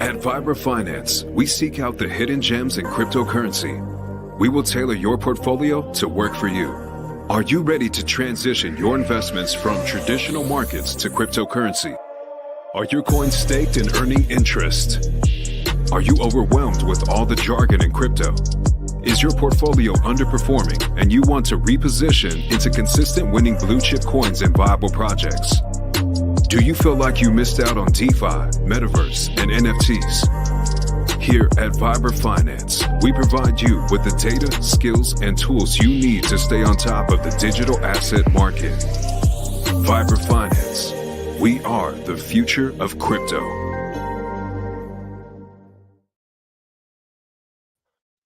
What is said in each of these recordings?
At Vibra Finance, we seek out the hidden gems in cryptocurrency. We will tailor your portfolio to work for you. Are you ready to transition your investments from traditional markets to cryptocurrency? Are your coins staked and earning interest? Are you overwhelmed with all the jargon in crypto? Is your portfolio underperforming and you want to reposition into consistent winning blue chip coins and viable projects? Do you feel like you missed out on DeFi, Metaverse, and NFTs? Here at Vibra Finance, we provide you with the data, skills, and tools you need to stay on top of the digital asset market. Vibra Finance. We are the future of crypto.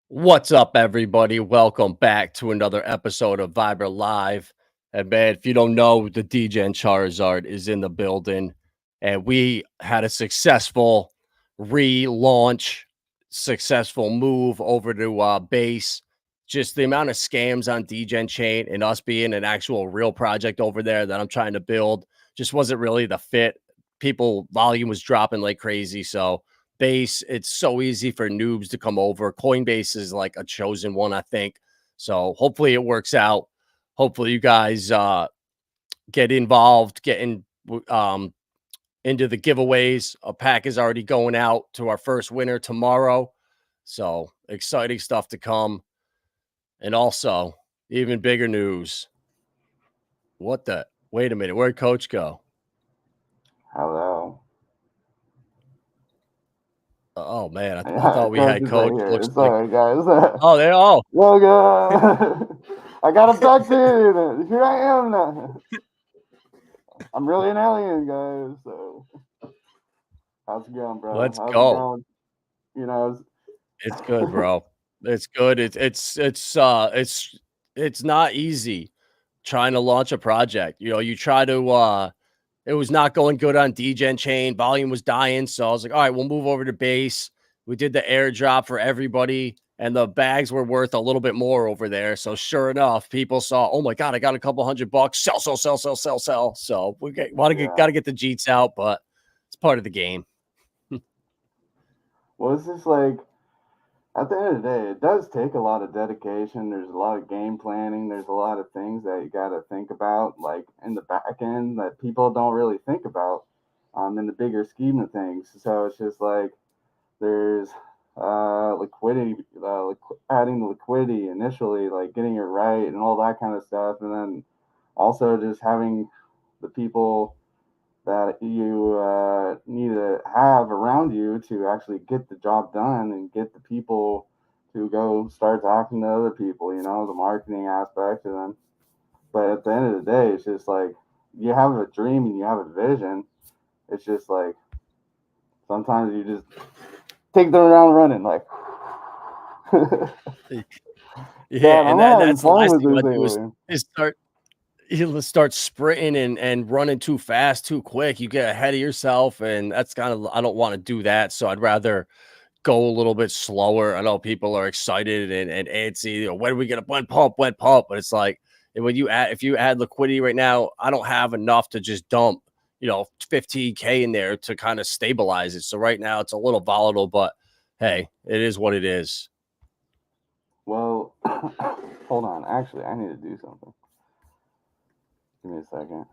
What's up, everybody? Welcome back to another episode of Vibra Live. And man, if you don't know, the Degen Charizard is in the building. And we had a successful relaunch, successful move over to base. Just the amount of scams on Degen chain and us being an actual real project over there that I'm trying to build just wasn't really the fit. Volume was dropping like crazy. So base, it's so easy for noobs to come over. Coinbase is like a chosen one, I think. So hopefully it works out. Hopefully you guys get involved, into the giveaways. A pack is already going out to our first winner tomorrow. So exciting stuff to come. And also, even bigger news. Wait a minute, where'd Coach go? Hello. Oh man, I thought we had Coach. Right, sorry, guys. Oh, they all. Logo. I got abducted. Here I am now. I'm really an alien, guys. So, how's it going, bro? Let's how's go. It going? You know, it's good, bro. It's good. It's not easy trying to launch a project. You know, you try to. It was not going good on Degen chain. Volume was dying. So I was like, all right, we'll move over to base. We did the airdrop for everybody, and the bags were worth a little bit more over there. So sure enough, people saw, oh my God, I got a couple $100. Sell. So we got to get the Jeets out, but it's part of the game. Well, it's just like, at the end of the day, it does take a lot of dedication. There's a lot of game planning. There's a lot of things that you got to think about, like in the back end, that people don't really think about in the bigger scheme of things. So it's just like there's liquidity, adding the liquidity initially, like getting it right and all that kind of stuff. And then also just having the people that you need to have around you to actually get the job done and get the people to go start talking to other people, you know, the marketing aspect of them. But at the end of the day, it's just like you have a dream and you have a vision. It's just like sometimes you just take them around running, like. Yeah, and that's the last thing you want to do is he'll start sprinting and running too fast, too quick. You get ahead of yourself, and that's I don't want to do that. So I'd rather go a little bit slower. I know people are excited and antsy. You know, when are we get a wet pump? But it's like if you add liquidity right now, I don't have enough to just dump, 15K in there to kind of stabilize it. So right now it's a little volatile, but hey, it is what it is. Well, hold on. Actually, I need to do something. Give me a second.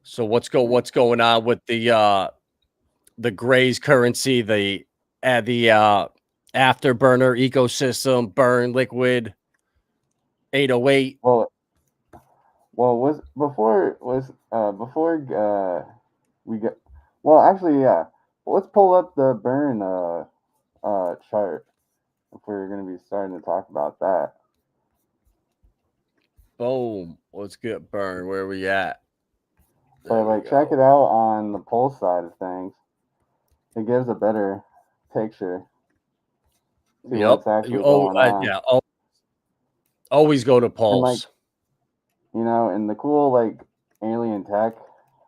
So what's going on with the Grays currency, the afterburner ecosystem, burn liquid 808? Well, before we get, well, actually, yeah. Let's pull up the burn chart if we're going to be starting to talk about that. Boom. Let's get burn. Where are we at? So, check it out on the pulse side of things. It gives a better picture. See what's actually going on. Yeah. Always go to pulse. And the cool, alien tech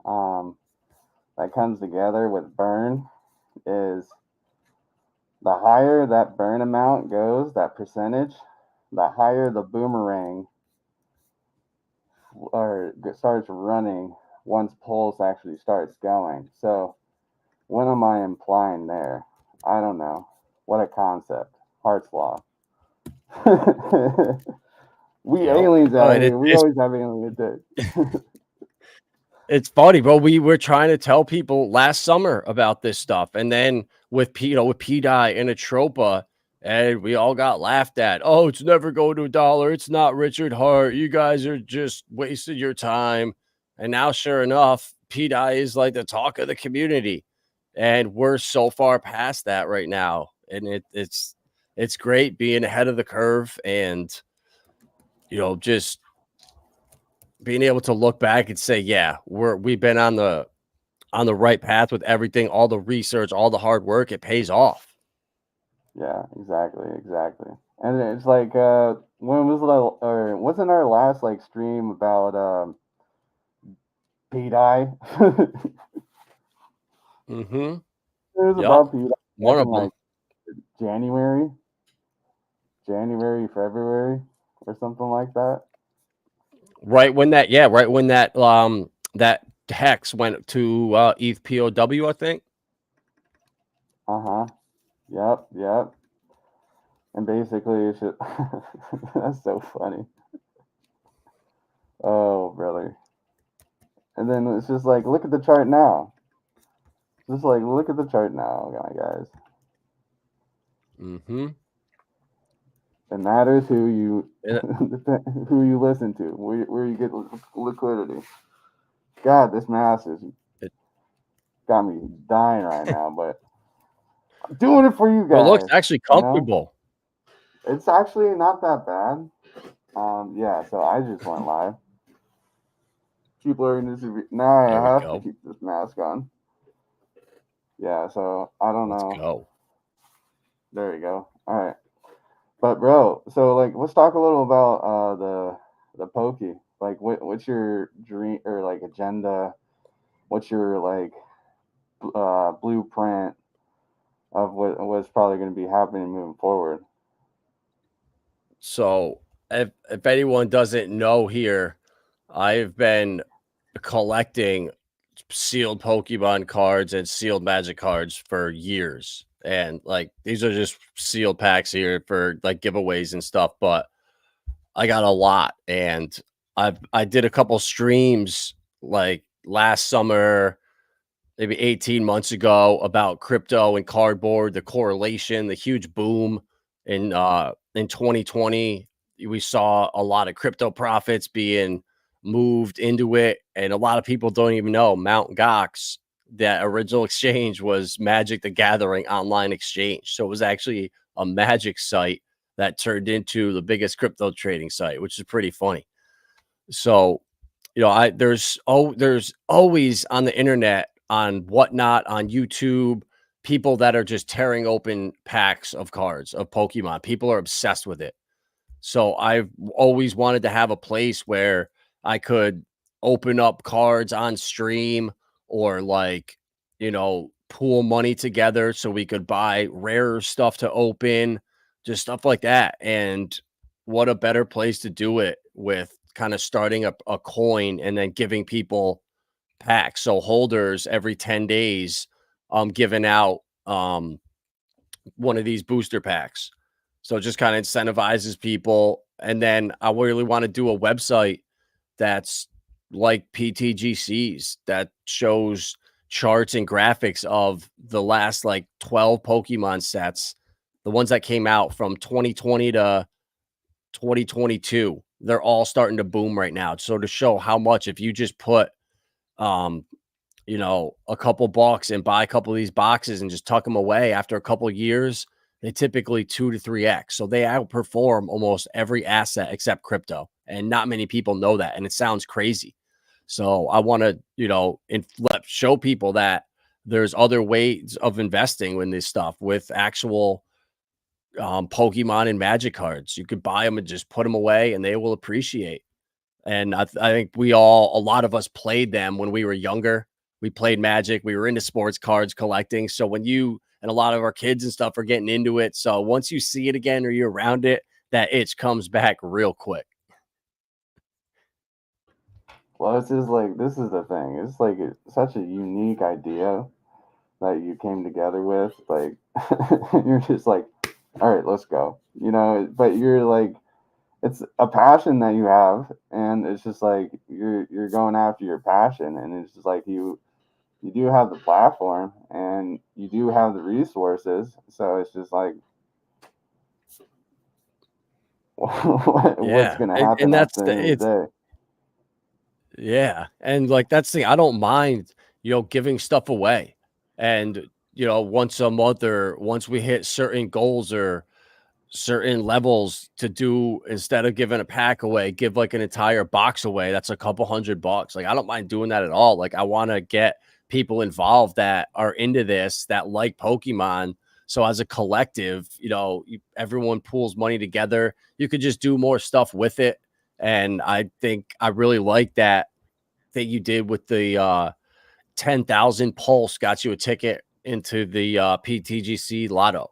that comes together with burn is the higher that burn amount goes, that percentage, the higher the boomerang starts running once pulse actually starts going. So What am I implying there? I don't know. What a concept. Hart's law. We Yep. aliens Oh, out and here. We always have alien dick. it's funny, bro. We were trying to tell people last summer about this stuff, and then with with P-Dye and Atropa, and we all got laughed at. Oh, it's never going to a dollar. It's not Richard Hart. You guys are just wasting your time. And now, sure enough, P-Dye is like the talk of the community, and we're so far past that right now. And it's great being ahead of the curve, and just being able to look back and say, yeah, we've been on the right path with everything, all the research, all the hard work, it pays off. Yeah, exactly. And it's like, when was the, or wasn't our last like stream about P-Dye? Mm-hmm. It was Yep. about P-Dye One back in of them. like January, February, or something like that. Right when that that hex went to ETH POW, I think. Uh-huh. Yep. And basically it's just that's so funny. Oh, brother. And then it's just like, look at the chart now. Just like, look at the chart now, guys. Mm-hmm. It matters who you And who you listen to, where you get liquidity. God, this mass is it, got me dying right now, but I'm doing it for you bro, it looks guys. actually You know, comfortable. it's actually not that bad. Yeah. So I just went live. People are in this. Now There I we have to go. keep this mask on. Yeah. So I don't Let's know. go. There you go. All right. But bro, so like, let's talk a little about the pokey. Like, what's your dream or like agenda? What's your like blueprint of what's probably going to be happening moving forward? So if anyone doesn't know here, I've been collecting sealed Pokemon cards and sealed Magic cards for years. And like these are just sealed packs here for like giveaways and stuff, but I got a lot, and I did a couple streams like last summer, maybe 18 months ago, about crypto and cardboard, the correlation, the huge boom in 2020. We saw a lot of crypto profits being moved into it, and a lot of people don't even know Mount Gox, that original exchange, was Magic the Gathering online exchange. So it was actually a Magic site that turned into the biggest crypto trading site, which is pretty funny. So, there's always on the internet, on Whatnot, on YouTube, people that are just tearing open packs of cards of Pokemon. People are obsessed with it. So I've always wanted to have a place where I could open up cards on stream, or like, pool money together so we could buy rarer stuff to open, just stuff like that. And what a better place to do it with kind of starting a coin and then giving people packs. So holders every 10 days, giving out one of these booster packs. So it just kind of incentivizes people. And then I really want to do a website that's like PTGC's, that shows charts and graphics of the last like 12 Pokemon sets, the ones that came out from 2020 to 2022. They're all starting to boom right now. So to show how much, if you just put um a couple bucks and buy a couple of these boxes and just tuck them away, after a couple of years, they typically 2 to 3x. So they outperform almost every asset except crypto. And not many people know that. And it sounds crazy. So I want to, show people that there's other ways of investing in this stuff with actual Pokemon and Magic cards. You could buy them and just put them away and they will appreciate. And I think a lot of us played them when we were younger. We played Magic. We were into sports cards collecting. So when you and a lot of our kids and stuff are getting into it. So once you see it again or you're around it, that itch comes back real quick. Well, it's just like, this is the thing. It's like such a unique idea that you came together with, like you're just like, all right, let's go. But you're like, it's a passion that you have, and it's just like you're going after your passion, and it's just like you do have the platform and you do have the resources, so it's just like what's Yeah. going to And happen at that's the end of the day. yeah. And like, that's the thing. I don't mind, giving stuff away. And, once a month or once we hit certain goals or certain levels to do, instead of giving a pack away, give like an entire box away. That's a couple $100. Like, I don't mind doing that at all. Like, I want to get people involved that are into this, that like Pokemon. So as a collective, everyone pools money together. You could just do more stuff with it. And I think I really like that you did with the 10,000 pulse got you a ticket into the PTGC lotto.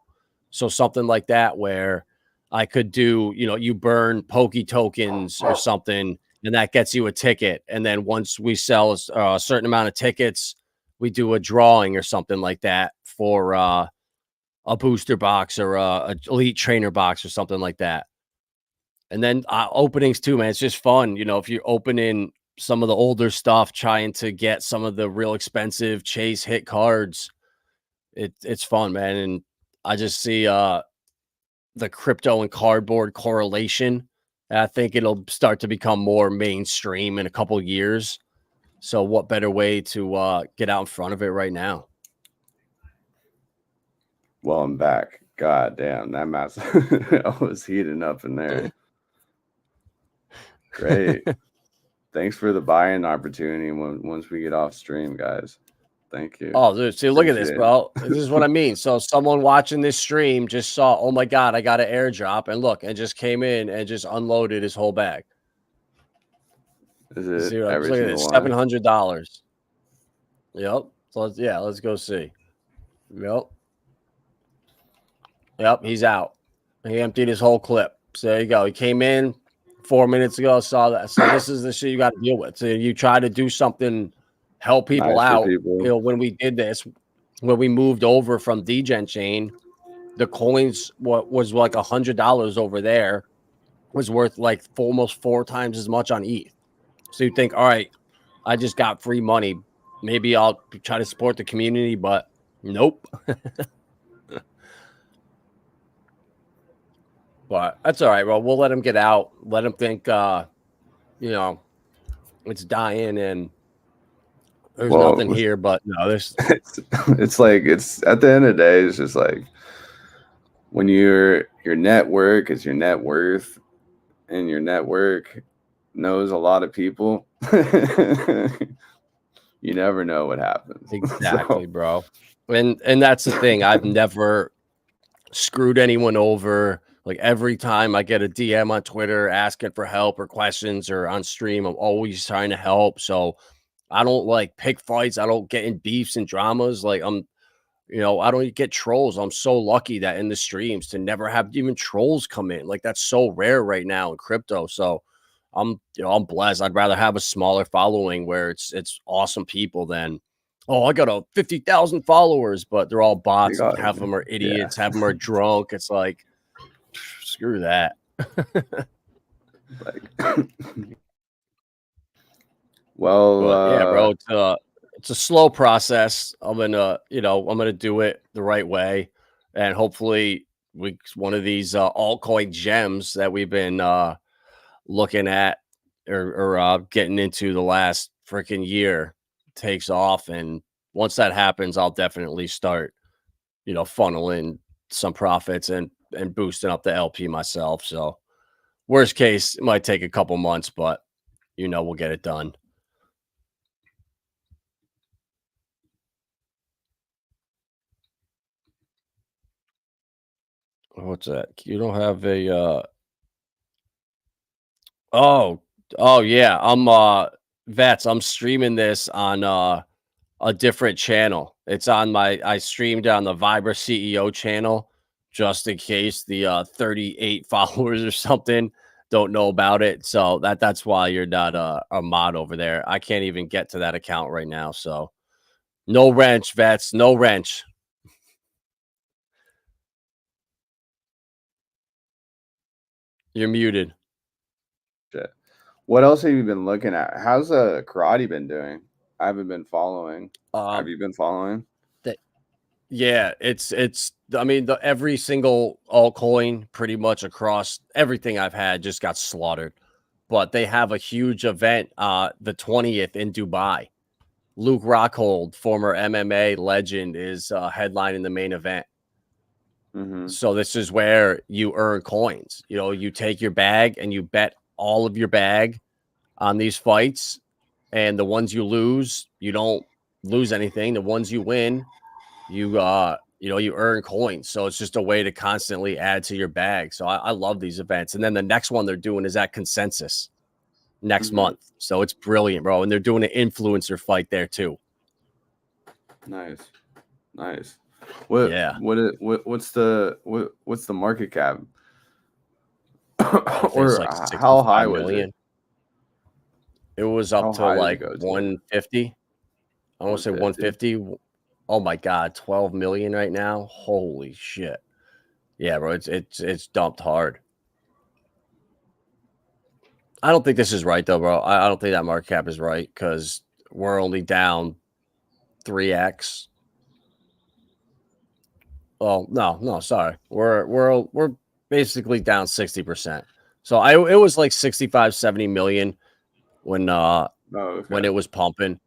So something like that where I could do, you burn Pokey tokens or something, and that gets you a ticket. And then once we sell a certain amount of tickets, we do a drawing or something like that for a booster box or a elite trainer box or something like that. And then openings too, man. It's just fun. If you're opening some of the older stuff, trying to get some of the real expensive chase hit cards, it's fun, man. And I just see the crypto and cardboard correlation. And I think it'll start to become more mainstream in a couple years. So what better way to get out in front of it right now? Well, I'm back. God damn, that match was heating up in there. Great. Thanks for the buy-in opportunity once we get off stream, guys. Thank you. Oh, dude, see, look at this, bro. This is what I mean. So someone watching this stream just saw, oh my God, I got an airdrop, and look, and just came in and just unloaded his whole bag. Is it See, look every at single this, one? $700. Yep. So let's go see. Yep, he's out. He emptied his whole clip. So there you go. He came in 4 minutes ago, saw that. So this is the shit you got to deal with. So you try to do something, help people Nice for out. people. When we did this, when we moved over from Degen Chain, the coins was like $100 over there was worth like almost 4 times as much on ETH. So you think, all right, I just got free money. Maybe I'll try to support the community, but nope. But that's all right. Well, we'll let him get out. Let him think, it's dying and there's nothing here. But no, there's. It's like, it's at the end of the day, it's just like when your network is your net worth, and your network knows a lot of people. You never know what happens. Exactly, bro. And that's the thing. I've never screwed anyone over. Like every time I get a DM on Twitter asking for help or questions or on stream, I'm always trying to help. So I don't like pick fights. I don't get in beefs and dramas. Like I don't get trolls. I'm so lucky that in the streams to never have even trolls come in. Like that's so rare right now in crypto. So I'm blessed. I'd rather have a smaller following where it's awesome people than, oh, I got 50,000 followers, but they're all bots. Half of them are idiots. Half of them are drunk. It's like, screw that. Well, but yeah, bro, it's a slow process. I'm gonna do it the right way, and hopefully, one of these altcoin gems that we've been looking at or getting into the last freaking year takes off, and once that happens, I'll definitely start, funneling some profits and boosting up the LP myself. So, worst case, it might take a couple months, but we'll get it done. What's that? You don't have a oh yeah. I'm streaming this on a different channel. It's on I streamed on the Vibra CEO channel just in case the 38 followers or something don't know about it. So that's why you're not a mod over there. I can't even get to that account right now. So No wrench, Vets. No wrench. You're muted. Shit. What else have you been looking at? How's karate been doing? I haven't been following. Have you been following? Yeah, it's. I mean, every single altcoin, pretty much across everything I've had, just got slaughtered. But they have a huge event, the 20th in Dubai. Luke Rockhold, former MMA legend, is headlining the main event. Mm-hmm. So this is where you earn coins. You know, you take your bag and you bet all of your bag on these fights, and the ones you lose, you don't lose anything. The ones you win, you earn coins. So it's just a way to constantly add to your bag. So I love these events. And then the next one they're doing is at Consensus next month. So it's brilliant, bro. And they're doing an influencer fight there too. Nice. What's the market cap? Or like how high was it? It was up to like 150. I want to say 150. Oh my God, 12 million right now. Holy shit. Yeah, bro. It's dumped hard. I don't think this is right though, bro. I don't think that market cap is right because we're only down 3x. Oh no, sorry. We're basically down 60%. So it was like 65, 70 million when it was pumping.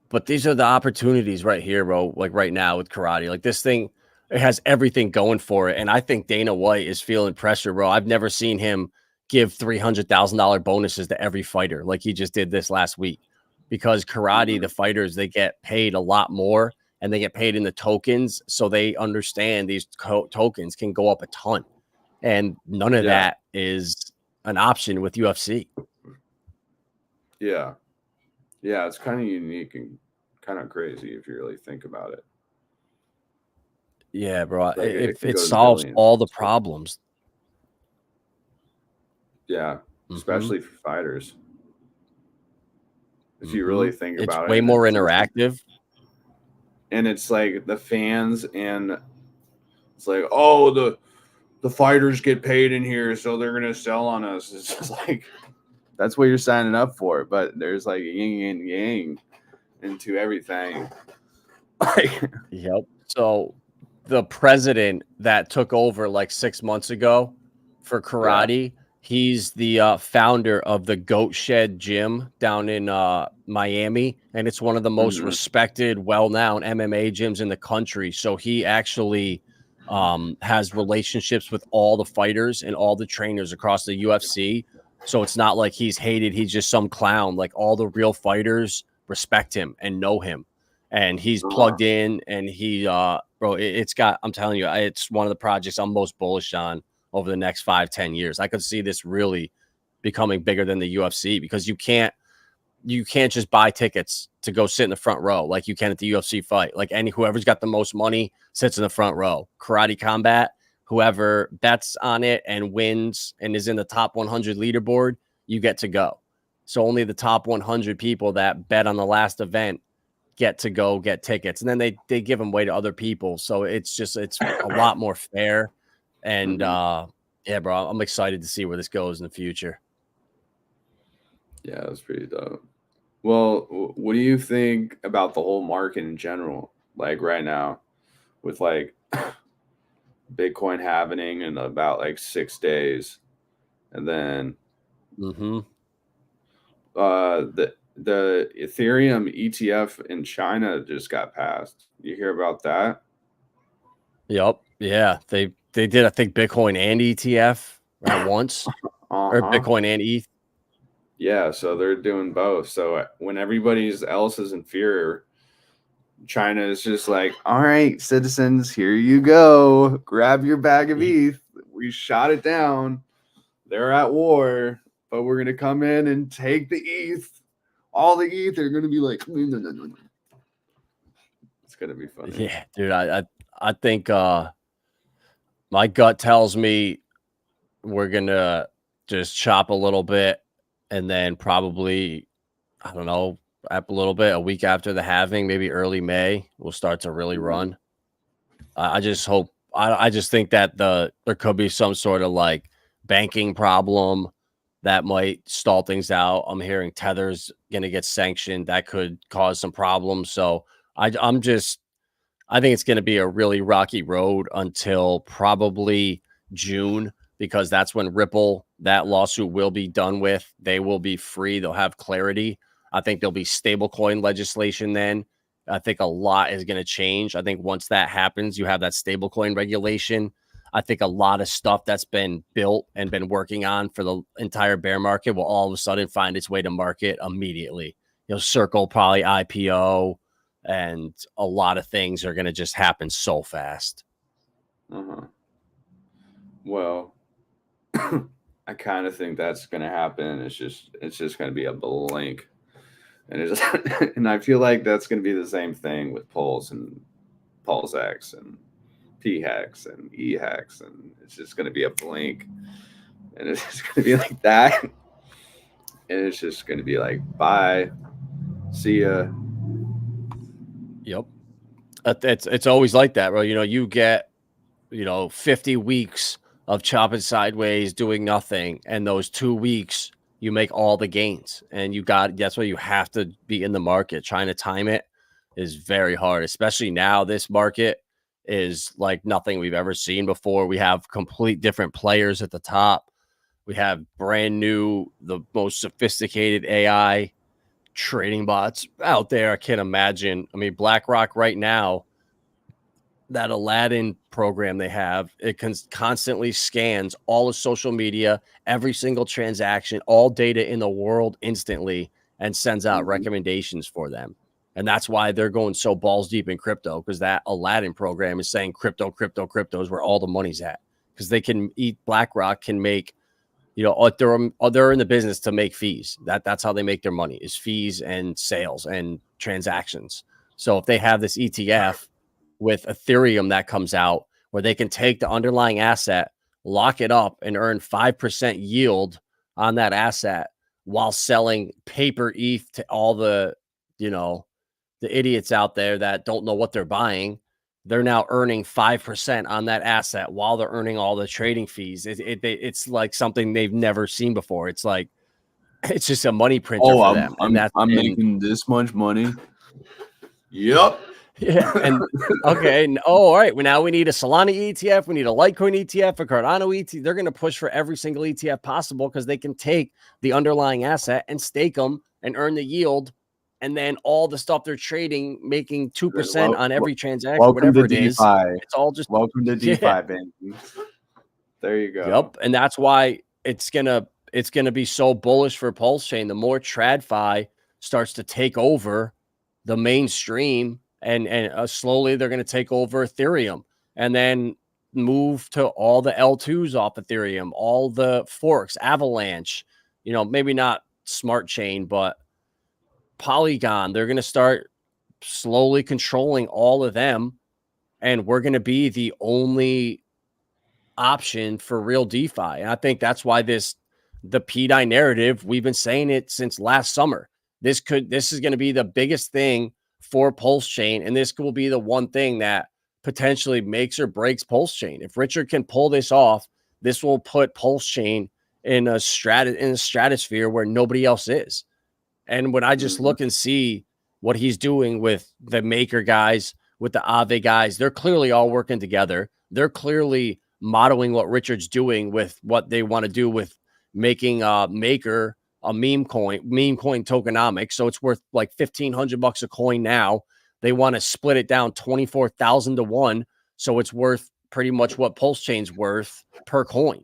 But these are the opportunities right here, bro. Like right now with karate, like this thing, it has everything going for it. And I think Dana White is feeling pressure, bro. I've never seen him give $300,000 bonuses to every fighter like he just did this last week. Because karate, the fighters, they get paid a lot more and they get paid in the tokens. So they understand these tokens can go up a ton. And none of that is an option with UFC. Yeah. Yeah, it's kind of unique and kind of crazy if you really think about it. Yeah, bro. It solves all the problems. Yeah, especially for fighters. If you really think about it. It's way more interactive. And it's like the fans and it's like, oh, the fighters get paid in here, so they're going to sell on us. It's just like, that's what you're signing up for. But there's like yin and yang into everything. Yep. So the president that took over like 6 months ago for karate, he's the founder of the Goat Shed Gym down in Miami. And it's one of the most respected, well-known MMA gyms in the country. So he actually has relationships with all the fighters and all the trainers across the UFC. So it's not like he's hated. He's just some clown. Like all the real fighters respect him and know him. And he's plugged in and he, bro, I'm telling you, it's one of the projects I'm most bullish on over the next 5-10 years. I could see this really becoming bigger than the UFC because you can't just buy tickets to go sit in the front row like you can at the UFC fight. Like whoever's got the most money sits in the front row. Karate Combat, whoever bets on it and wins and is in the top 100 leaderboard, you get to go. So only the top 100 people that bet on the last event get to go get tickets, and then they give them away to other people. So it's a lot more fair. And yeah, bro, I'm excited to see where this goes in the future. Yeah, that's pretty dope. Well, what do you think about the whole market in general? Like right now with like Bitcoin happening in about like 6 days. And then the Ethereum ETF in China just got passed. You hear about that? Yep. Yeah. They did, I think, Bitcoin and ETF at once. Or Bitcoin and ETH. Yeah, so they're doing both. So when everybody else is in fear, China is just like, all right, citizens, here you go. Grab your bag of ETH. We shot it down. They're at war, but we're going to come in and take the ETH. All the ETH are going to be like, no. It's going to be funny. Yeah, dude, I think my gut tells me we're going to just chop a little bit and then probably, I don't know, a little bit, a week after the halving, maybe early May, will start to really run. I just hope. I just think that there could be some sort of like banking problem that might stall things out. I'm hearing Tether's going to get sanctioned. That could cause some problems. So I think it's going to be a really rocky road until probably June, because that's when Ripple, that lawsuit will be done with. They will be free. They'll have clarity. I think there'll be stablecoin legislation then. I think a lot is going to change. I think once that happens, you have that stablecoin regulation. I think a lot of stuff that's been built and been working on for the entire bear market will all of a sudden find its way to market immediately. Circle probably IPO, and a lot of things are going to just happen so fast. Well, I kind of think that's going to happen. It's just going to be a blink. And and I feel like that's going to be the same thing with Pulse and PulseX and PHEX and EHEX, and it's just going to be a blink, and it's just going to be like that, and it's just going to be like, bye, see ya. Yep, it's always like that, bro. You get 50 weeks of chopping sideways, doing nothing, and those 2 weeks you make all the gains, and that's why you have to be in the market. Trying to time it is very hard, especially now. This market is like nothing we've ever seen before. We have complete different players at the top. We have brand new, the most sophisticated AI trading bots out there. I can't imagine. I mean, BlackRock right now, that Aladdin program they have, it constantly scans all of social media, every single transaction, all data in the world instantly, and sends out recommendations for them. And that's why they're going so balls deep in crypto, because that Aladdin program is saying crypto is where all the money's at. Because BlackRock can make, they're in the business to make fees. That's how they make their money, is fees and sales and transactions. So if they have this ETF with Ethereum that comes out, where they can take the underlying asset, lock it up, and earn 5% yield on that asset while selling paper ETH to all the idiots out there that don't know what they're buying. They're now earning 5% on that asset while they're earning all the trading fees. It's like something they've never seen before. It's like, it's just a money printer for them. I'm making this much money. Yep. Yeah. And okay. All right. Well, now we need a Solana ETF. We need a Litecoin ETF, a Cardano ETF. They're going to push for every single ETF possible, because they can take the underlying asset and stake them and earn the yield. And then all the stuff they're trading, making 2% on every transaction, whatever it is. It's all just welcome to DeFi banking. There you go. Yep. And that's why it's gonna be so bullish for Pulse Chain. The more TradFi starts to take over the mainstream, and slowly they're going to take over Ethereum, and then move to all the L2s off Ethereum, all the forks, Avalanche, maybe not Smart Chain, but Polygon. They're going to start slowly controlling all of them, and we're going to be the only option for real DeFi. And I think that's why the PDI narrative, we've been saying it since last summer. This is going to be the biggest thing for Pulse Chain, and this will be the one thing that potentially makes or breaks Pulse Chain. If Richard can pull this off, this will put Pulse Chain in a stratosphere where nobody else is. And when I just look and see what he's doing with the Maker guys, with the Aave guys, they're clearly all working together. They're clearly modeling what Richard's doing with what they want to do with making Maker a meme coin tokenomics. So it's worth like $1,500 a coin now. They want to split it down 24,000 to 1. So it's worth pretty much what Pulse Chain's worth per coin.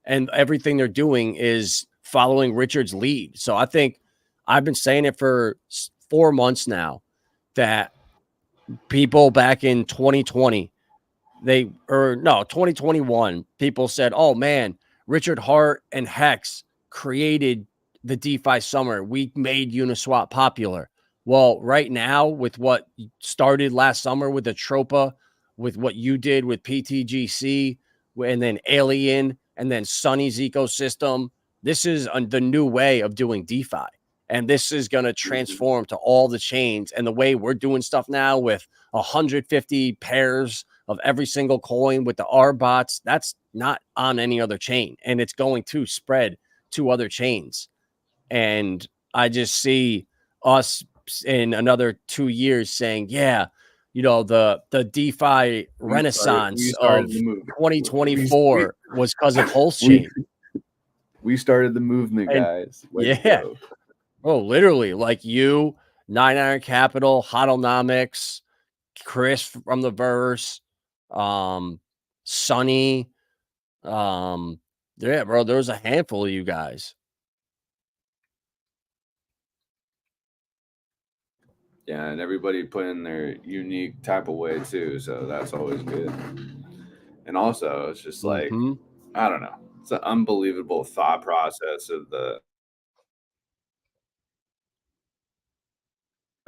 And everything they're doing is following Richard's lead. So I think I've been saying it for 4 months now that people back in 2020, 2021, people said, oh man, Richard Hart and Hex created the DeFi summer. We made Uniswap popular. Well, right now, with what started last summer with the Tropa, with what you did with PTGC, and then Alien, and then Sunny's ecosystem, this is the new way of doing DeFi. And this is going to transform to all the chains. And the way we're doing stuff now with 150 pairs of every single coin with the R bots, that's not on any other chain. And it's going to spread to other chains. And I just see us in another 2 years saying, yeah, you know, the DeFi renaissance of 2024 was because of Pulse Chain. We started the movement, And guys. yeah. Oh, literally, like you, 9 Iron Capital, Hotonomics, Chris from the Verse, Sonny. Yeah, bro, there was a handful of you guys. Yeah, and everybody put in their unique type of way too, so that's always good. And also, it's just like, I don't know, it's an unbelievable thought process of the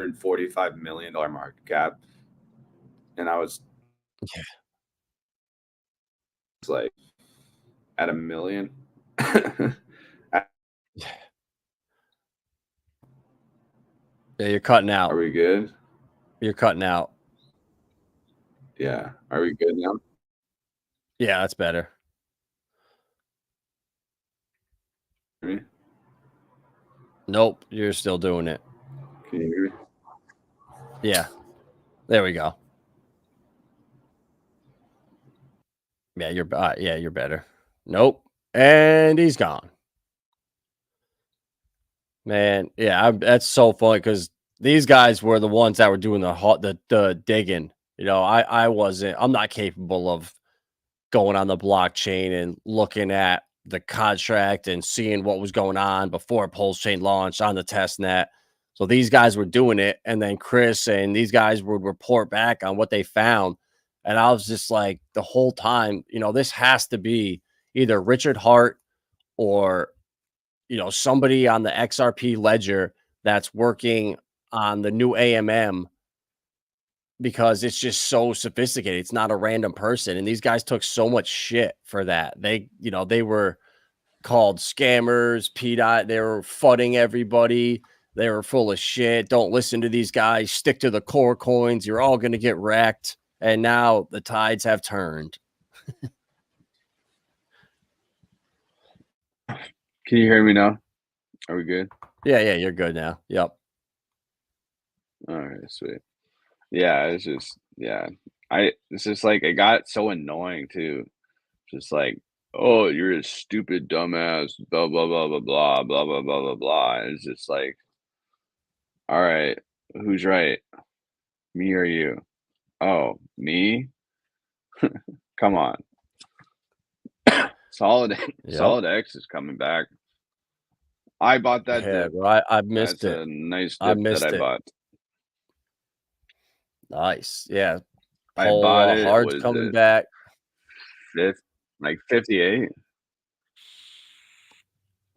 $145 million market cap, and I was like at $1 million. Yeah, you're cutting out. Are we good? You're cutting out. Yeah. Are we good now? Yeah, that's better. Me? Nope, you're still doing it. Can you hear me? Yeah. There we go. Yeah, you're better. Nope. And he's gone. Man, yeah, that's so funny because these guys were the ones that were doing the digging. You know, I'm not capable of going on the blockchain and looking at the contract and seeing what was going on before Pulse Chain launched on the test net. So these guys were doing it, and then Chris and these guys would report back on what they found. And I was just like, the whole time, you know, this has to be either Richard Hart or, you know, somebody on the XRP ledger that's working on the new AMM, because it's just so sophisticated. It's not a random person. And these guys took so much shit for that. They, you know, they were called scammers, PDOT. They were fudding everybody. They were full of shit. Don't listen to these guys. Stick to the core coins. You're all going to get wrecked. And now the tides have turned. Can you hear me now? Are we good? Yeah, you're good now. Yep. All right, sweet. Yeah, it's just it's just like it got so annoying too. Just like, oh, you're a stupid dumbass, blah blah blah blah blah blah blah blah blah blah. And it's just like, all right, who's right? Me or you? Oh, me? Come on. Solid X is coming back. I bought that dip. Bro, I missed That's it. a nice dip that I bought. Nice. Yeah. I bought it. Hard's coming back. Like 58.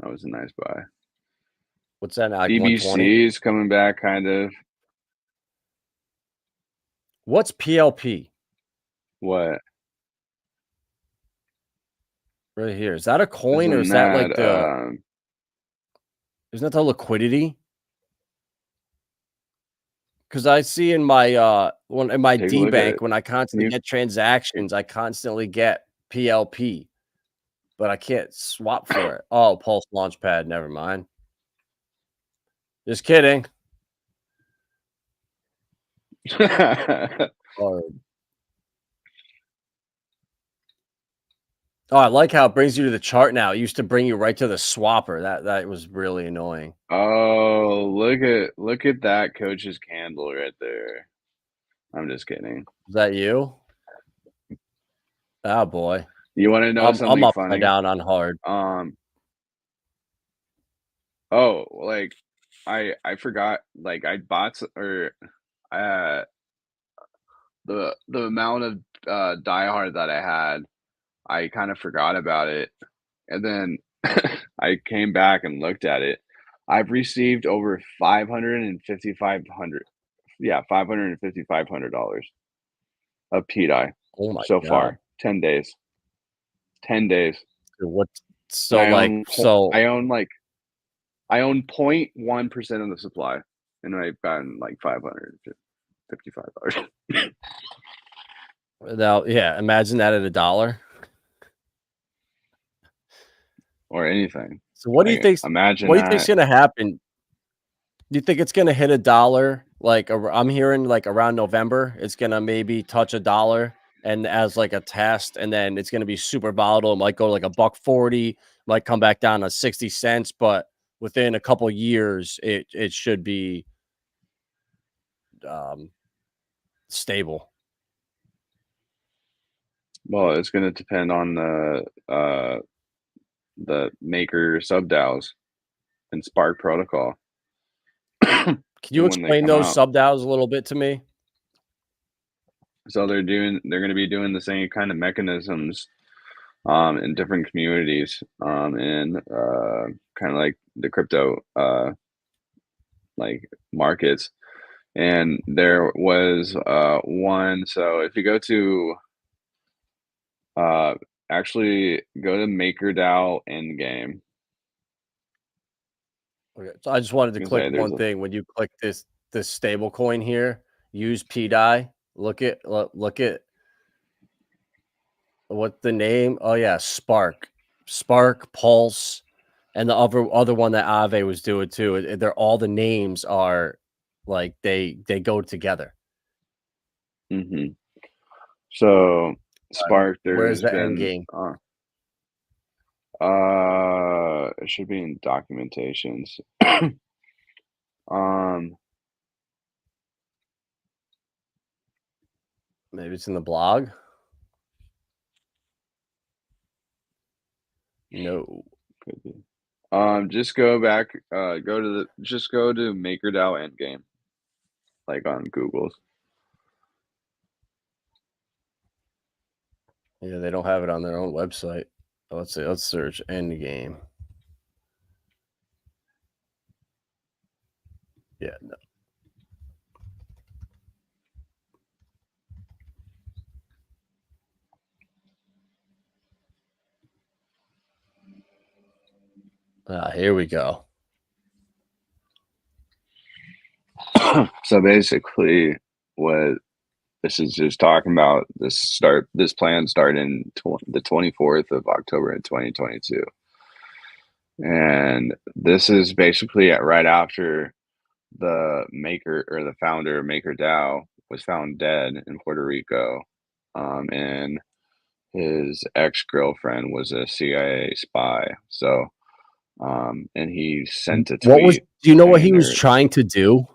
That was a nice buy. What's that now? Like DBC is coming back, kind of. What's PLP? What? Right here. Is that a coin or is that like the isn't that the liquidity? Because I see in my in my D bank, when I constantly get transactions, I constantly get PLP, but I can't swap for it. Oh, Pulse Launchpad. Never mind. Just kidding. Oh, I like how it brings you to the chart now. It used to bring you right to the swapper. That was really annoying. Oh, look at that coach's candle right there. I'm just kidding. Is that you? Oh boy. You want to know something I'm upside funny? down on hard. Oh, like I forgot, like I bought the amount of Die Hard that I had, I kind of forgot about it. And then I came back and looked at it. I've received over $5,500 of PDI so far. 10 days. 10 days. What? So I I own 0.1% of the supply, and I've gotten like $555. Now, yeah, imagine that at $1 or anything. So what do you Like, think? imagine What do you think's that. gonna happen? Do you think it's gonna hit $1? Like I'm hearing like around November, it's gonna maybe touch $1 and as like a test, and then it's gonna be super volatile. It might go like $1.40, might come back down to 60 cents, but within a couple years, it should be stable. Well, it's going to depend on the maker sub DAOs and Spark protocol. Can you when they explain come those out. sub DAOs a little bit to me? So they're going to be doing the same kind of mechanisms in different communities and kind of like the crypto like markets. And there was one. So if you go to actually go to MakerDAO Endgame. Okay, so I just wanted to click one thing. When you click this stable coin here, use PDI. Look at what the name. Oh yeah, Spark, Pulse, and the other one that Ave was doing too. They're all the names are like they go together. Mm-hmm. So Spark, where's there's the end been game? it should be in documentations. Maybe it's in the blog. No, could be. Just go back. Go to MakerDAO Endgame, like on Google's. Yeah, they don't have it on their own website. Let's see. Let's search Endgame. Yeah, no. Here we go. So basically, what this is just talking about this plan starting the 24th of October in 2022, and this is basically right after the maker or the founder of MakerDAO was found dead in Puerto Rico, and his ex-girlfriend was a CIA spy. So, and he sent a tweet. Do you know what he was trying to do?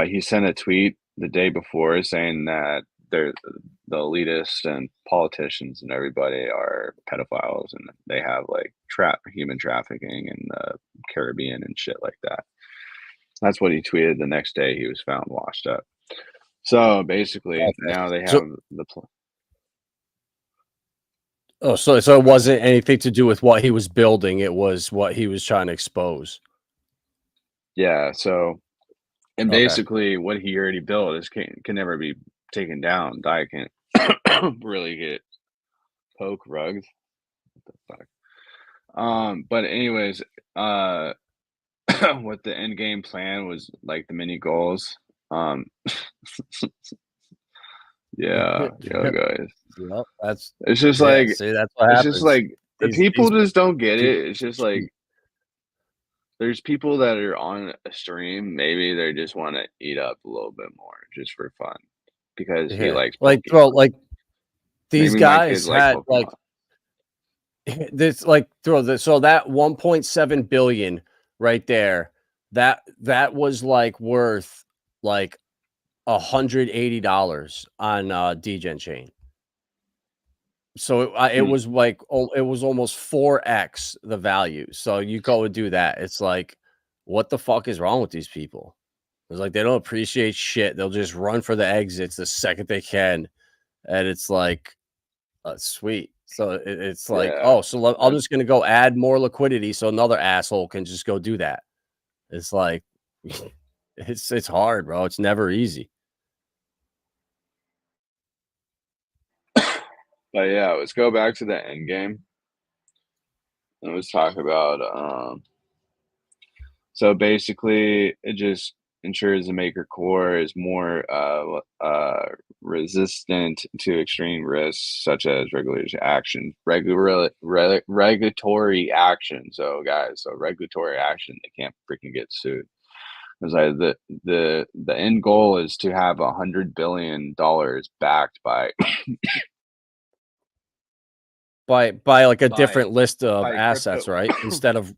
He sent a tweet the day before saying that the elitists and politicians and everybody are pedophiles and they have like human trafficking in the Caribbean and shit like that. That's what he tweeted the next day he was found washed up. So basically, now they have the plan. Oh, so it wasn't anything to do with what he was building. It was what he was trying to expose. Yeah. So, and basically what he already built is can never be taken down. Dai can't really get poke rugged. What the fuck? But anyways, what the end game plan was like the mini goals. Yeah, guys. Yep, it's just like see, that's what it's happens. just like the people just don't get it. It's just like there's people that are on a stream, maybe they just want to eat up a little bit more just for fun because he likes like Pokemon. bro, like these maybe guys had like this like so that 1.7 billion right there, that was like worth like $180 on Degen chain. So it was like it was almost 4x the value. So you go and do that. It's like, what the fuck is wrong with these people? It's like they don't appreciate shit. They'll just run for the exits the second they can, and it's like, sweet. So it's like, oh, so I'm just gonna go add more liquidity so another asshole can just go do that. It's like, it's hard, bro. It's never easy. But yeah, let's go back to the end game. And let's talk about So basically, it just ensures the maker core is more resistant to extreme risks such as regulatory action. So guys, so regulatory action, they can't freaking get sued. It's like the end goal is to have $100 billion backed by by like a by different list of by assets, crypto. right? Instead of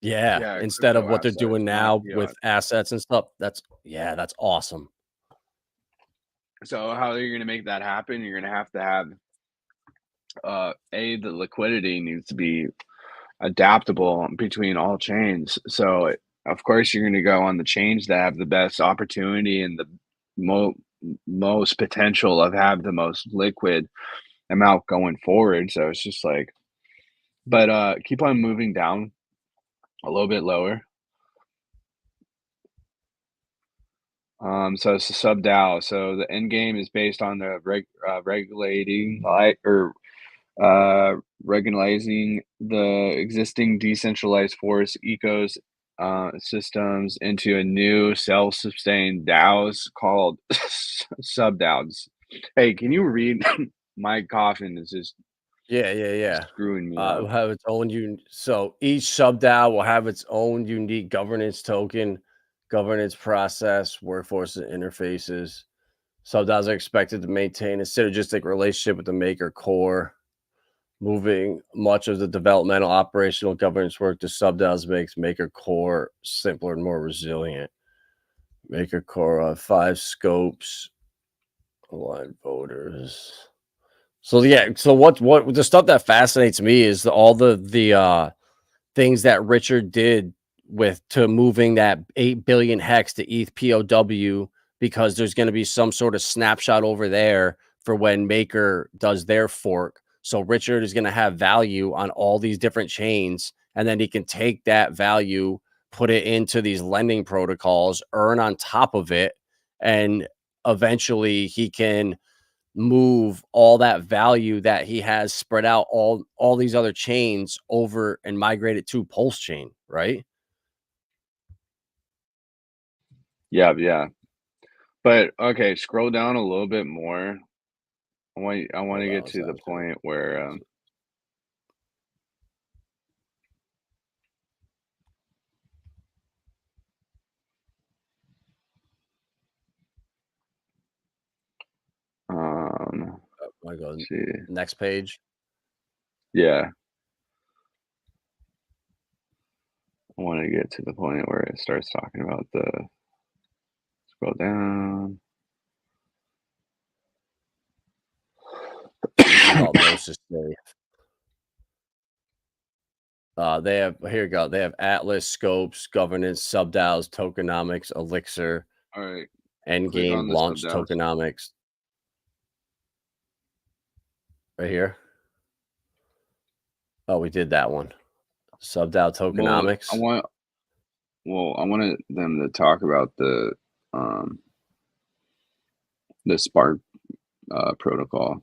instead of Crypto what they're assets, doing now not with fiat. assets and stuff. That's awesome. So how are you going to make that happen? You're going to have the liquidity needs to be adaptable between all chains. So of course you're going to go on the chains that have the best opportunity and the most potential of have the most liquid amount going forward. So it's just like, but keep on moving down a little bit lower. So it's a sub DAO. So the end game is based on the regulating regulating the existing decentralized forest systems into a new self-sustained DAOs called sub DAOs. Hey, can you read? My coffin is just Yeah. screwing me Will up. have its own so each sub DAO will have its own unique governance token, governance process, workforce and interfaces. Sub DAOs are expected to maintain a synergistic relationship with the maker core. Moving much of the developmental operational governance work to sub DAOs makes maker core simpler and more resilient. Maker core 5 scopes, aligned voters. So so what the stuff that fascinates me is all the things that Richard did to moving that 8 billion hex to ETH POW, because there's going to be some sort of snapshot over there for when Maker does their fork. So Richard is going to have value on all these different chains, and then he can take that value, put it into these lending protocols, earn on top of it, and eventually he can move all that value that he has spread out all these other chains over and migrate it to Pulse chain, right? Yeah. But okay, scroll down a little bit more. I want to get to the point where I go let's see. next page. Yeah. I want to get to the point where it starts talking about the scroll down. Gnosis safe. They have here you go. They have Atlas, Scopes, Governance, SubdAOs, Tokenomics, Elixir, All right. Endgame, Launch sub-DAOs. Tokenomics. Right here. Oh, we did that one. SubdAO Tokenomics. I wanted them to talk about the Spark protocol.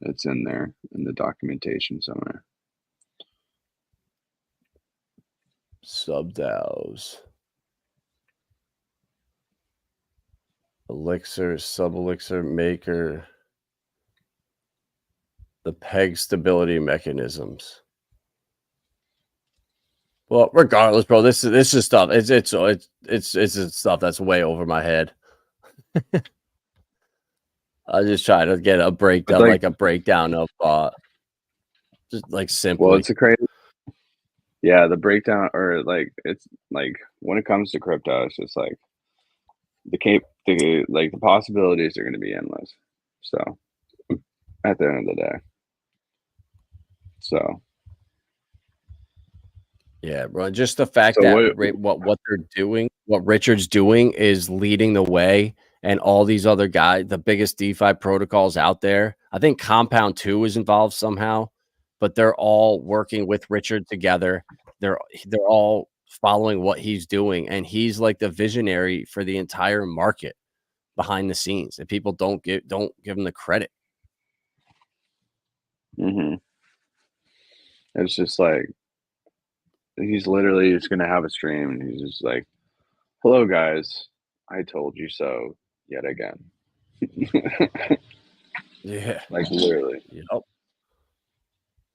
It's in there in the documentation somewhere. SubdAOs. Elixir, Sub-Elixir, Maker. The peg stability mechanisms. Well, regardless, bro, this is stuff. It's stuff that's way over my head. I just try to get a breakdown, like a breakdown of just like simply. Well, it's a crazy. Yeah, the breakdown, or like it's like when it comes to crypto, it's just like the possibilities are going to be endless. So at the end of the day, so yeah, bro. Just the fact that what they're doing, what Richard's doing, is leading the way, and all these other guys, the biggest DeFi protocols out there. I think Compound 2 is involved somehow, but they're all working with Richard together. They're all following what he's doing, and he's like the visionary for the entire market behind the scenes, and people don't give him the credit. It's just like he's literally just gonna have a stream, and he's just like, "Hello, guys. I told you so yet again." Yeah. Like literally. Yep.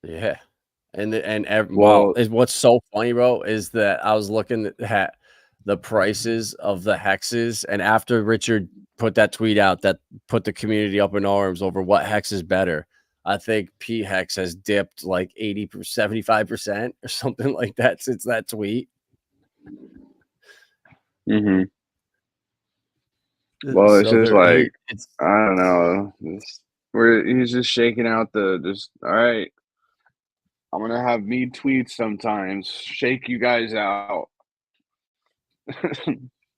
Yeah. Well, What's so funny, bro, is that I was looking at the prices of the hexes, and after Richard put that tweet out that put the community up in arms over what hex is better, I think P hex has dipped like 75% or something like that since that tweet. well, it's So just like it's I don't know. He's just shaking out all right. I'm gonna have me tweets sometimes. Shake you guys out.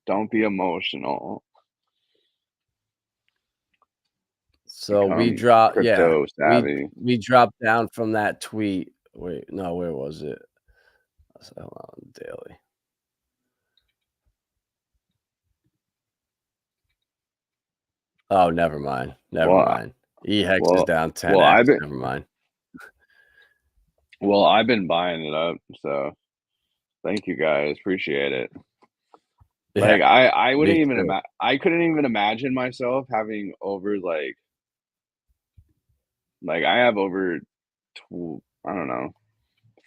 Don't be emotional. so we Become dropped crypto savvy. we dropped down from that tweet. Wait, no, where was it? Hold on, daily. Oh, never mind. Never mind. E-hex is down 10x. Never mind. Well, I've been buying it up, so thank you guys. Appreciate it. Like Yeah, I wouldn't even I couldn't even imagine myself having over like I have over I don't know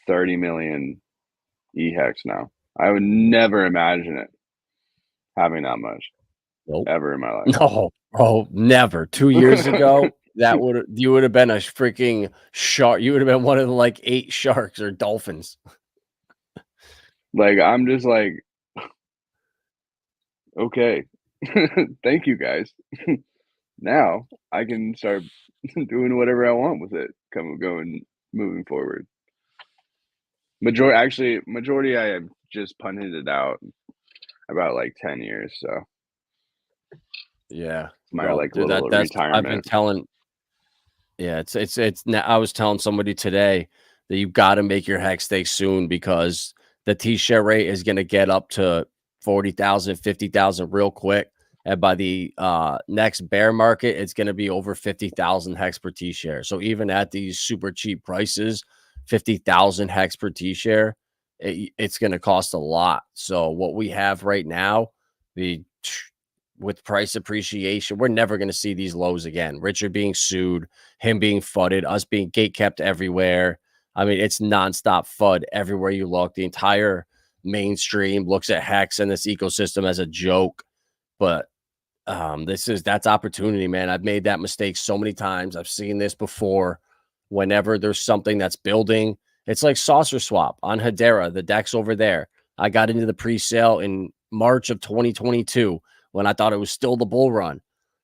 30 million e-hex now. I would never imagine it having that much. Nope. Ever in my life. No, bro, never. 2 years ago, you would have been a freaking shark. You would have been one of the like 8 sharks or dolphins. Like I'm just like, okay, thank you guys. Now I can start doing whatever I want with it. Moving forward. Majority I have just punted it out about like 10 years. So yeah, it's my little retirement. I've been telling. Yeah, it's now. I was telling somebody today that you got to make your hex stake soon because the T-share rate is going to get up to 40,000, 50,000 real quick. And by the next bear market, it's going to be over 50,000 hex per T-share. So even at these super cheap prices, 50,000 hex per T-share, it's going to cost a lot. So what we have right now, with price appreciation, we're never going to see these lows again. Richard being sued, him being fudded, us being gate kept everywhere. I mean, it's nonstop FUD everywhere you look. The entire mainstream looks at Hex and this ecosystem as a joke. But that's opportunity, man. I've made that mistake so many times. I've seen this before. Whenever there's something that's building, it's like Saucer Swap on Hedera, the deck's over there. I got into the pre-sale in March of 2022 when I thought it was still the bull run,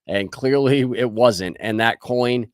and clearly it wasn't. And that coin,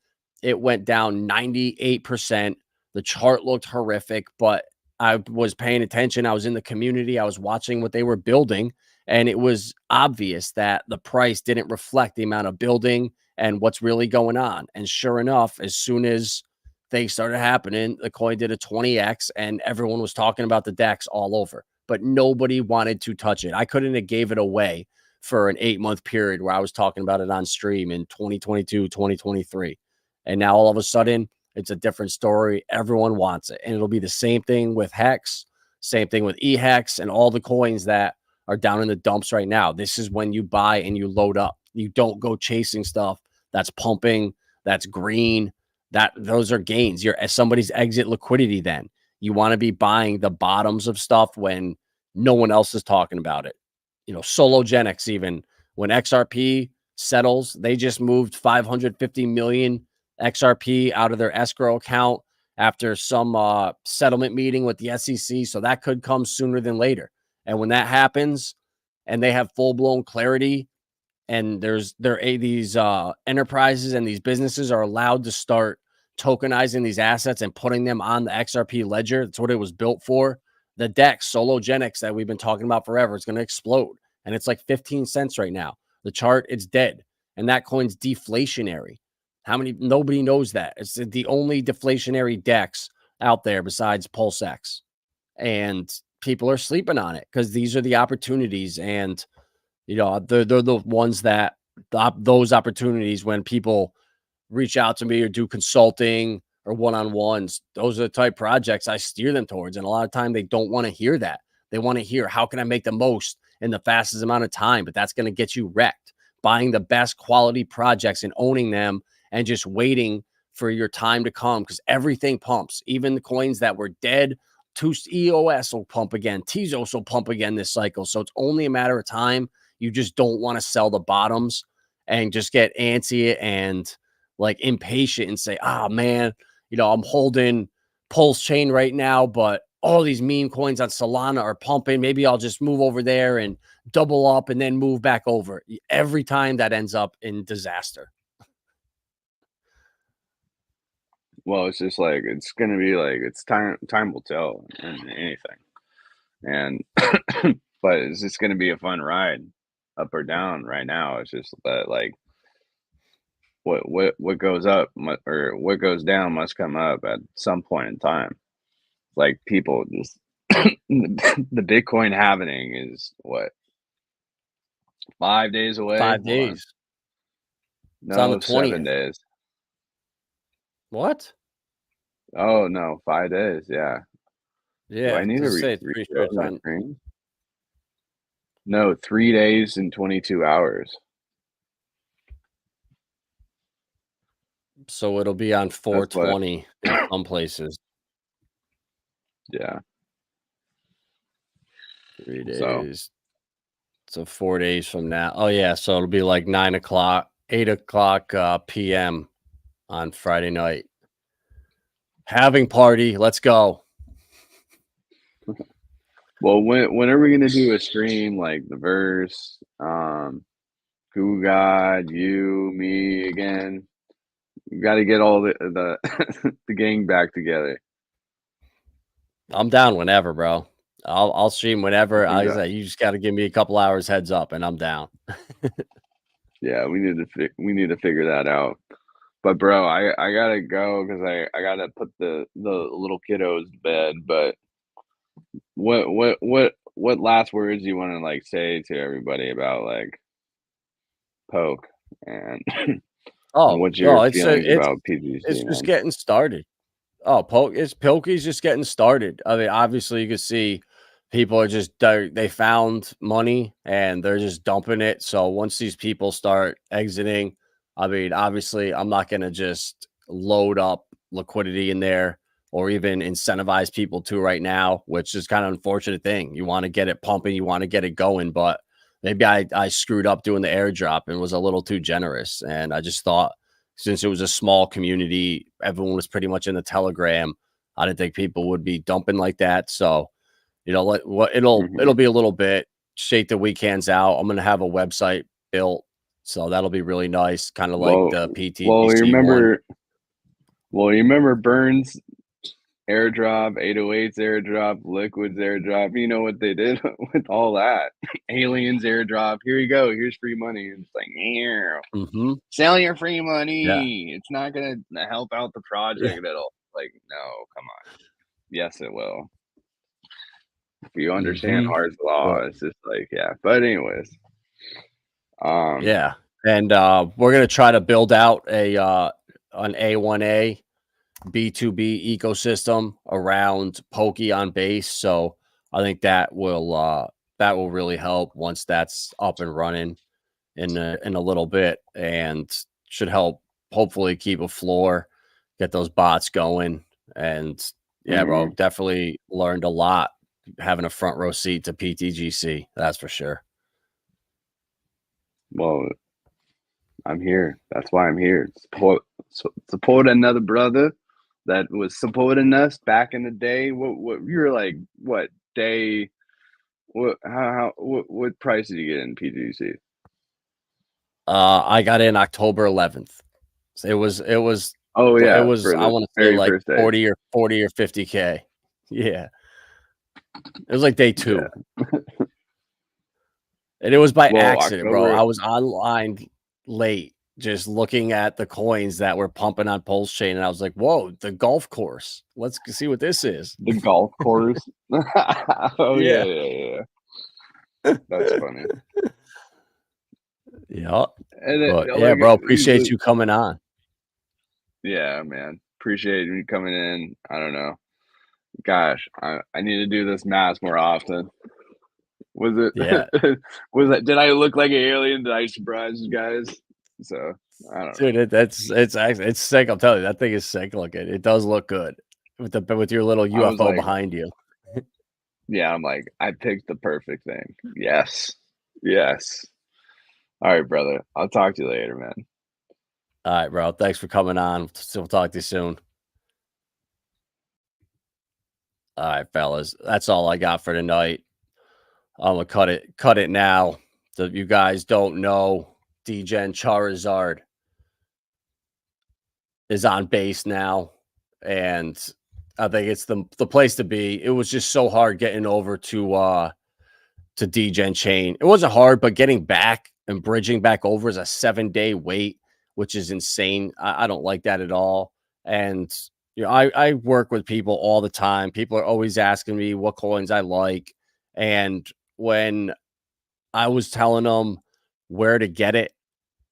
it went down 98%. The chart looked horrific, but I was paying attention. I was in the community. I was watching what they were building, and it was obvious that the price didn't reflect the amount of building and what's really going on. And sure enough, as soon as things started happening, the coin did a 20x, and everyone was talking about the DEX all over, but nobody wanted to touch it. I couldn't have gave it away for an 8-month period where I was talking about it on stream in 2022, 2023. And now all of a sudden, it's a different story. Everyone wants it. And it'll be the same thing with Hex, same thing with eHex, and all the coins that are down in the dumps right now. This is when you buy and you load up. You don't go chasing stuff that's pumping, that's green. Those are gains. You're somebody's exit liquidity then. You want to be buying the bottoms of stuff when no one else is talking about it. Sologenics, even when XRP settles, they just moved 550 million XRP out of their escrow account after some settlement meeting with the SEC. So that could come sooner than later. And when that happens and they have full-blown clarity and these enterprises and these businesses are allowed to start tokenizing these assets and putting them on the XRP ledger, that's what it was built for. The DEX, Sologenics that we've been talking about forever, is going to explode. And it's like 15 cents right now. The chart, it's dead. And that coin's deflationary. Nobody knows that. It's the only deflationary DEX out there besides PulseX. And people are sleeping on it because these are the opportunities. And, they're the ones that those opportunities when people reach out to me or do consulting or one-on-ones, those are the type projects I steer them towards. And a lot of time they don't want to hear that. They want to hear, how can I make the most in the fastest amount of time? But that's going to get you wrecked. Buying the best quality projects and owning them and just waiting for your time to come, because everything pumps. Even the coins that were dead, EOS will pump again. Tezos will pump again this cycle. So it's only a matter of time. You just don't want to sell the bottoms and just get antsy and like impatient and say, man, I'm holding Pulse Chain right now, but all these meme coins on Solana are pumping. Maybe I'll just move over there and double up and then move back over. Every time that ends up in disaster. Well, it's just like, it's going to be like, it's time will tell in anything. And, but it's just going to be a fun ride up or down right now. It's just that like, what goes up or what goes down must come up at some point in time. Like people just, the Bitcoin halving is what, 5 days away? 5 days. No, it's on the 20th. 7 days. What? Oh no, 5 days. Yeah. Yeah. Do I need to say it's pretty sure it's on. Screen? No, 3 days and 22 hours. So it'll be on 420 in some places. Yeah. 3 days. So 4 days from now. Oh yeah. So it'll be like 9 o'clock, 8 o'clock PM on Friday night. Having party. Let's go. Well, when are we gonna do a stream like the verse, Goo God, you, me again? You got to get all the the gang back together. I'm down whenever, bro. I'll stream whenever. You just got to give me a couple hours heads up, and I'm down. Yeah, we need to figure that out. But bro, I gotta go because I gotta put the little kiddos to bed. But what last words you want to like say to everybody about like Poke and what's your feelings about PTGC? It's just getting started. Poke's just getting started. I mean, obviously you can see people are just, they found money and they're just dumping it. So once these people start exiting, I mean, obviously I'm not going to just load up liquidity in there or even incentivize people to right now, which is kind of an unfortunate thing. You want to get it pumping, you want to get it going, but maybe I screwed up doing the airdrop and was a little too generous. And I just thought, since it was a small community, everyone was pretty much in the Telegram, I didn't think people would be dumping like that. So, it'll be a little bit, shake the weekends out. I'm going to have a website built, so that'll be really nice, kind of like the PTGC you remember Burns airdrop, 808s airdrop, Liquids airdrop. You know what they did with all that? Aliens airdrop. Here you go. Here's free money. And it's like, sell your free money. Yeah. It's not gonna help out the project at all. Like, no, come on. Yes, it will. If you understand Hard's law, it's just like, yeah. But anyways, yeah, and we're gonna try to build out an A1A B2B ecosystem around Pokey on base. So I think that will really help once that's up and running in a little bit, and should help hopefully keep a floor, get those bots going. And yeah, bro, definitely learned a lot having a front row seat to PTGC. That's for sure. Well, I'm here. That's why I'm here. Support another brother that was supporting us back in the day. What you were like? What day? What price did you get in PTGC? I got in October 11th. It was. Oh yeah, it was. I want to say like 40 or 50K. Yeah, it was like day 2, yeah. And it was by accident, bro. I was online late, just looking at the coins that were pumping on Pulse Chain, and I was like, "Whoa, the golf course! Let's see what this is." The golf course. Oh yeah. That's funny. Yeah. Yeah, bro. Appreciate you coming on. Yeah, man. Appreciate you coming in. I don't know. Gosh, I need to do this mask more often. Was it? Yeah. Was that? Did I look like an alien? Did I surprise you guys? So I don't know. Dude, it's sick. I'm telling you, that thing is sick looking. It does look good with your little I was UFO like, behind you. yeah, I'm like, I picked the perfect thing. Yes. Yes. All right, brother. I'll talk to you later, man. All right, bro. Thanks for coming on. We'll talk to you soon. All right, fellas. That's all I got for tonight. I'm gonna cut it now. So if you guys don't know, Degen Charizard is on base now, and I think it's the place to be. It was just so hard getting over to Degen Chain. It wasn't hard, but getting back and bridging back over is a 7-day wait, which is insane. I don't like that at all. And you know, I work with people all the time. People are always asking me what coins I like, and when I was telling them where to get it,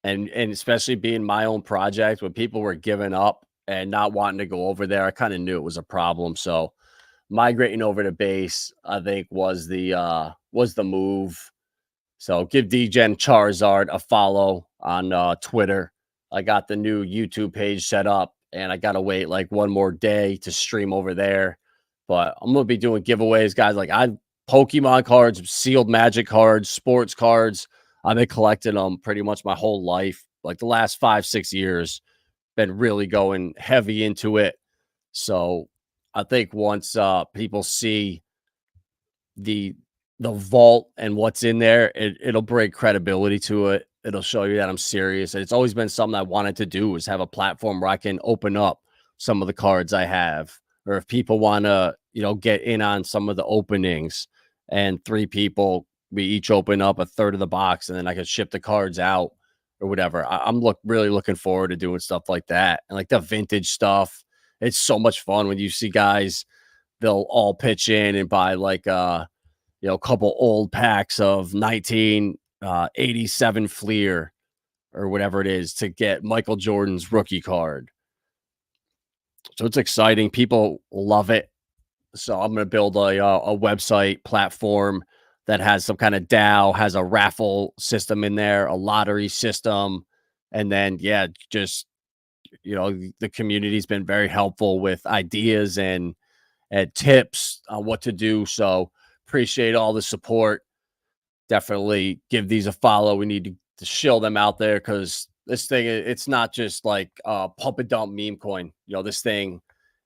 and especially being my own project, when people were giving up and not wanting to go over there, I kind of knew it was a problem. So migrating over to base, I think was the move. So give Degen Charizard a follow on Twitter. I got the new YouTube page set up, and I gotta wait like one more day to stream over there. But I'm gonna be doing giveaways, guys. Like Pokemon cards, sealed Magic cards, sports cards. I've been collecting them pretty much my whole life, like the last 5-6 years. Been really going heavy into it. So I think once people see the vault and what's in there, it'll bring credibility to it. It'll show you that I'm serious. And it's always been something I wanted to do, is have a platform where I can open up some of the cards I have, or if people want to, you know, get in on some of the openings, and 3 people, we each open up a third of the box, and then I can ship the cards out or whatever. I'm really looking forward to doing stuff like that, and like the vintage stuff. It's so much fun when you see guys, they'll all pitch in and buy like you know, a couple old packs of 1987 Fleer or whatever it is to get Michael Jordan's rookie card. So it's exciting. People love it. So I'm going to build a website platform that has some kind of DAO, has a raffle system in there, a lottery system. And then, yeah, just, you know, the community's been very helpful with ideas and tips on what to do. So appreciate all the support. Definitely give these a follow. We need to shill them out there, because this thing, it's not just like pump and dump meme coin. You know, this thing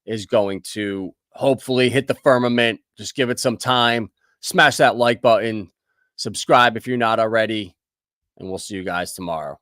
is going to hopefully hit the firmament. Just give it some time. Smash that like button. Subscribe if you're not already. And we'll see you guys tomorrow.